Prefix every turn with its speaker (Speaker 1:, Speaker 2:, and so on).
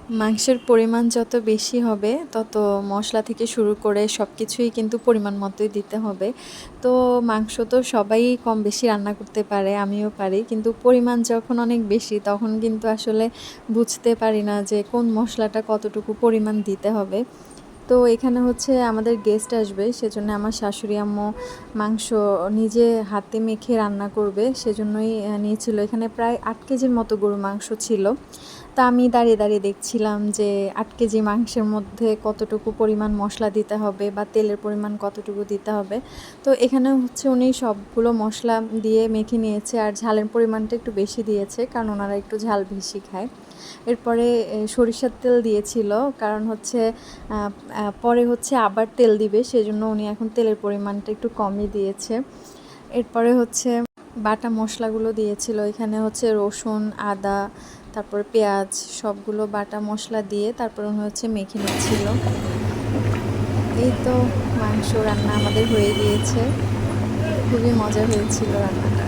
Speaker 1: মাংসের পরিমাণ যত বেশি হবে তত মশলা থেকে শুরু করে সব কিছুই কিন্তু পরিমাণ মতোই দিতে হবে। তো মাংস তো সবাই কম বেশি রান্না করতে পারে, আমিও পারি। কিন্তু পরিমাণ যখন অনেক বেশি তখন কিন্তু আসলে বুঝতে পারি না যে কোন মশলাটা কতটুকু পরিমাণ দিতে হবে। তো এখানে হচ্ছে আমাদের গেস্ট আসবে, সেজন্য আমার শাশুড়ি আম্মু মাংস নিজে হাতে মেখে রান্না করবে, সেজন্যই নিয়েছিল। এখানে প্রায় ৮ কেজির মতো গরুর মাংস ছিল। তা আমি দাঁড়িয়ে দাঁড়িয়ে দেখছিলাম যে ৮ কেজি মাংসের মধ্যে কতটুকু পরিমাণ মশলা দিতে হবে বা তেলের পরিমাণ কতটুকু দিতে হবে। তো এখানে হচ্ছে উনি সবগুলো মশলা দিয়ে মেখে নিয়েছে, আর ঝালের পরিমাণটা একটু বেশি দিয়েছে কারণ ওনারা একটু ঝাল বেশি খায়। এরপরে সরিষার তেল দিয়েছিল, কারণ হচ্ছে পরে হচ্ছে আবার তেল দিবে, সেজন্য উনি এখন তেলের পরিমাণটা একটু কমই দিয়েছে। এরপরে হচ্ছে বাটা মশলাগুলো দিয়েছিল, এখানে হচ্ছে রসুন, আদা, তারপর পেঁয়াজ সবগুলো বাটা মশলা দিয়ে তারপর উনি হচ্ছে মেখে নিচ্ছিল। এই তো মাংস রান্না আমাদের হয়ে গিয়েছে, খুবই মজা হয়েছিল রান্নাটা।